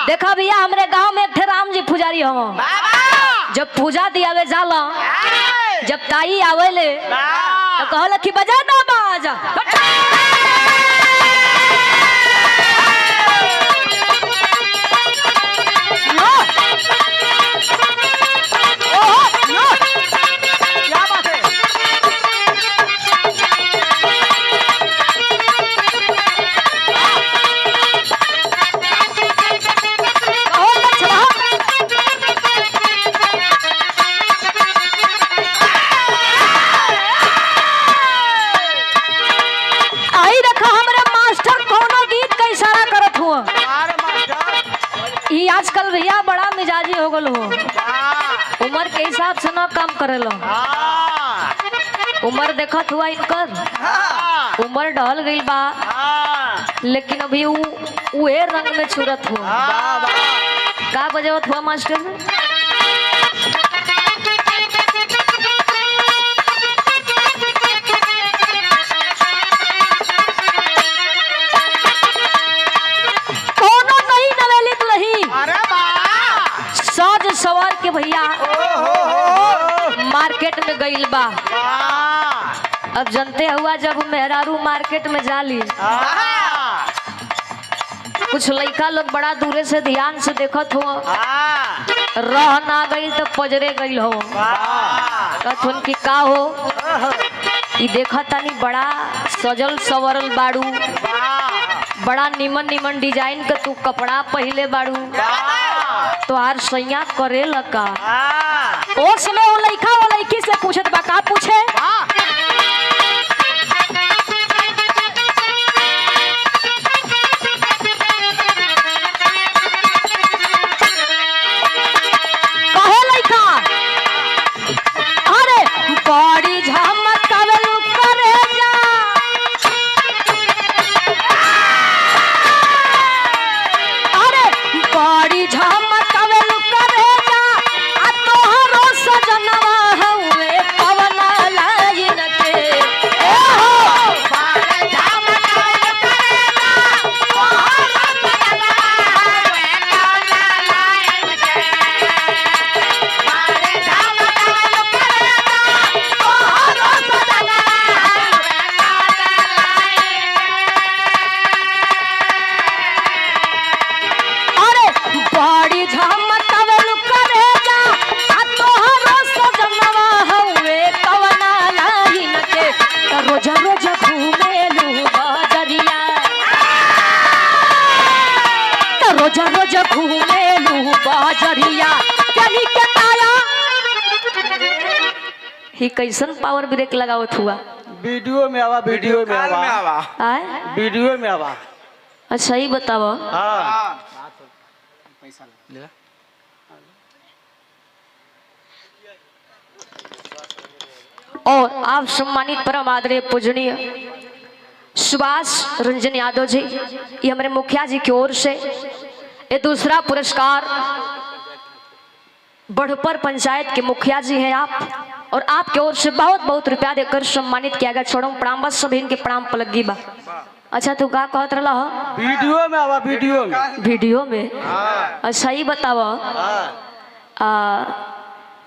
देखा भैया हमरे गांव में एक थे राम जी पुजारी हम जब पूजा दियावे जाला जब ताई आवेले तो कहल कि बजा ना बाजा आजकल भैया बड़ा मिजाजी हो गल हो उम्र के हिसाब से ना काम करेलो उम्र देखत हुआ इनकर उम्र ढल गई बा लेकिन अभी उहे रंग में छुरत हुआ का बजावत हुआ मास्टर सवार के भैया मार्केट में गईल बा अब जनते हुआ जब मेहरारू मार्केट में जाली कुछ लड़का लोग बड़ा दूरे से ध्यान से देखत हो रह ना गई तो पजरे गईल हो कथुन की का हो ई देखा तानी बड़ा सजल सवरल बाड़ू बड़ा निमन निमन डिजाइन का तू कपड़ा पहले बाड़ू तो आर सैया करे लगा ओ समय वो लड़का वो लड़की से पूछत बा का पूछे कहे लड़का अरे बड़ी झमक आवेलू करे जा अरे बड़ी झमक कैसन पावर ब्रेक लगावत हुआ वीडियो में आवा आए वीडियो में आवा अच्छा ही बताओ और आप सम्मानित परम आदरणीय पूजनीय सुभाष रंजन यादव जी ये हमारे मुखिया जी की ओर से ये दूसरा पुरस्कार बढ़पर पंचायत के मुखिया जी हैं आप और आपके ओर से बहुत बहुत रुपया देकर सम्मानित किया गया छोड़ो प्रणाम बस सभी इनके प्रणाम पलगी बा अच्छा तू का कहत रहा वीडियो में आवा वीडियो में अच्छा ही बताओ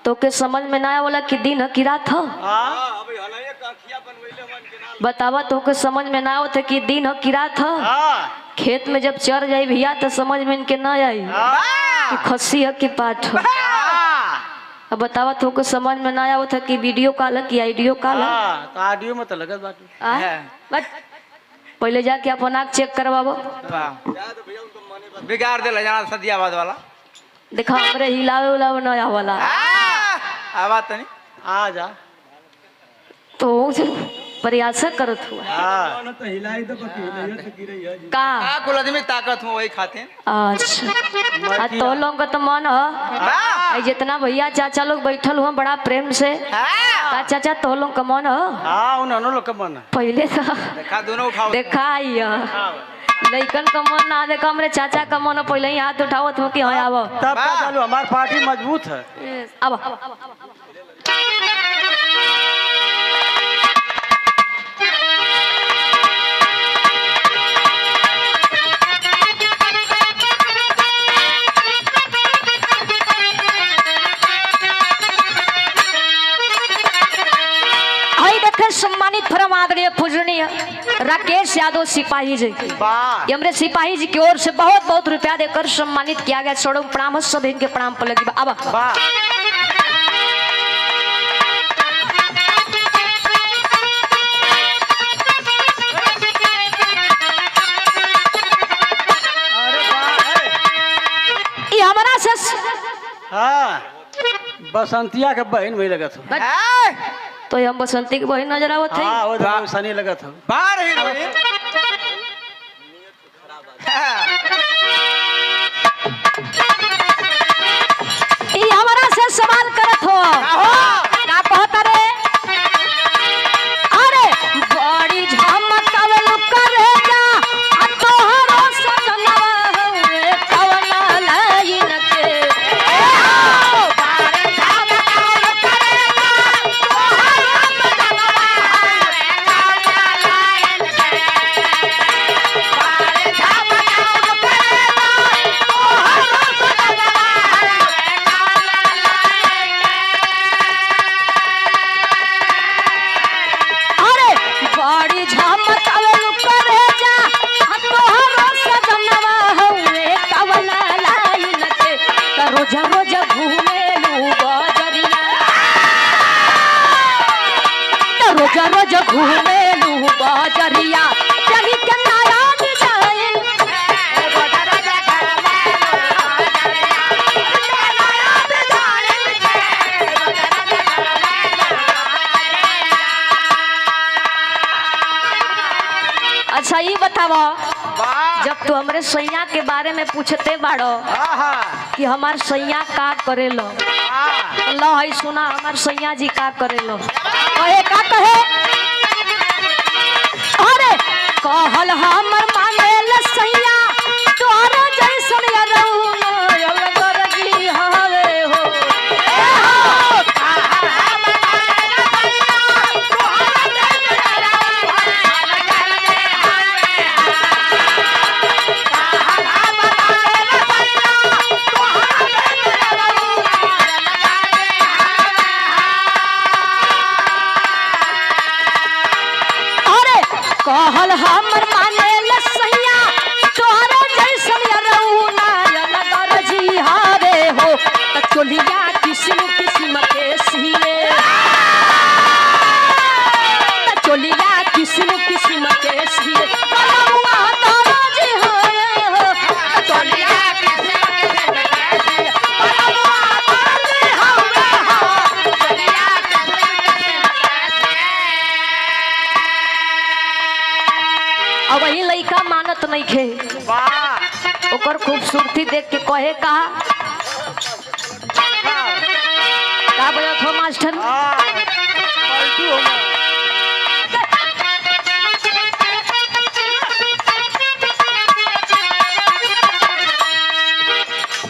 तो के समझ में ना आया कि दिन है कि रात है बतावा तो के समझ में ना आवत कि दिन है कि रात है खेत में जब चढ़ जाए भैया तो समझ में इनके ना आई कि खस्सी है कि पाठ है अब बतावा तो के समझ में ना आवत कि वीडियो कॉल है कि आइडियो कॉल है तो ऑडियो में तो लगत बात पहले जाके अपन आँख चेक करवाबो बिगाड़ दे जाना सदियाबाद वाला देखा हमरे हिलावे उलावे ना आवाला आवा तनी आ जा तो प्रयास करत हुआ तो हिलाई तो का कुल आदमी ताकत हूं वही खाते अच्छा तो लोग का तो मन है जितना भैया चाचा लोग बैठल हुआ बड़ा प्रेम से का चाचा तो लोग का मन है उन्होंने लोग का मन पहले तो देखा दोनों उठाओ देखा लइकन का मन ना देखा हमरे चाचा का मन पहले ही हाथ उठावत हो कि हाँ आवो तब चलो हमारी पार्टी मजबूत है अब ये पूजनीय राकेश यादव सिपाही जी वाह ये हमरे सिपाही जी की ओर से बहुत बहुत रुपया देकर सम्मानित किया गया। छोड़ो प्रणाम सब इनके प्रणाम पर लगी अब वाह अरे वाह ये हमारा से हाँ बसंतिया के बहन भी लगत हो तो ये हम बसंती की बहन नजर आवत है। हाँ वो सनी लगत हो बाहर हीरोइन ये हमारा से सवाल करत हो का कहता रे अरे बड़ी झमकावल करे जा आ तोहरो सजनवा हवे कवना लाइन के ए हो बड़ी झमकावल करे जा तोहरो सजनवा हवे कवना लाइन के बड़ी झमकावल करे जा तोहरो सजनवा अरे बड़ी झमकावल करे जा आ तोहरो सजनवा हवे कवना लाइन के त रोज रोज घूमेलू बजरिया त रोज रोज घूमेलू बजरिया चली के नया डिजाइन अच्छा ये बतावा वाह जब तू हमरे सैया के बारे में पूछते बाड़ो कि हमार सैया का करेलो लो है सुना हमार सैया जी का करेलो कहे का कहे अरे कहल हमर मानेल सैया तोहरा जैसन रहुन अलगर जी हवे हो ए हो कहल हमर मानेल सैया तोहरा जैसन रहुन अलगर जी हवे कहल हमर मानेल सैया तोहरा जैसन रहुन अलगर जी अरे कहल हमर मानेल सैया तोहरा जैसन रहुना अलगर जी हारे हो त चोलिया किस्म किस्म के सिए त चोलिया किस्म किस्म के सिए कलमुआ तारा जी हारे हो त चोलिया किस्म किस्म के सिए कलमुआ तारा जी हारे हो चोलिया किस्म किस्म के सिए अब वही लइका मानत नहीं खे वाह ओकर खूबसूरती देख के कहे का बोलत हो मास्टर पलटू हो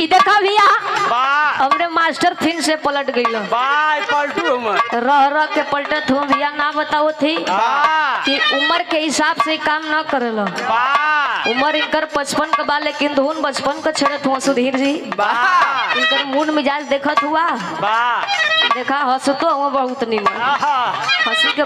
ई देखा भैया वाह हमरे मास्टर फिर से पलट गइल वाह पलटू हो रह रह के पलटत हो भैया ना बताओ थी वाह कि उम्र के हिसाब से काम न करल वाह उम्र इनकर 55 के बा लेकिन धुन 55 का छड़त हुआ सुधीर जी वाह इनकर मूड मिजाज देखत हुआ वाह देखा हंसतो हुआ बहुत निमन आहा हंसी के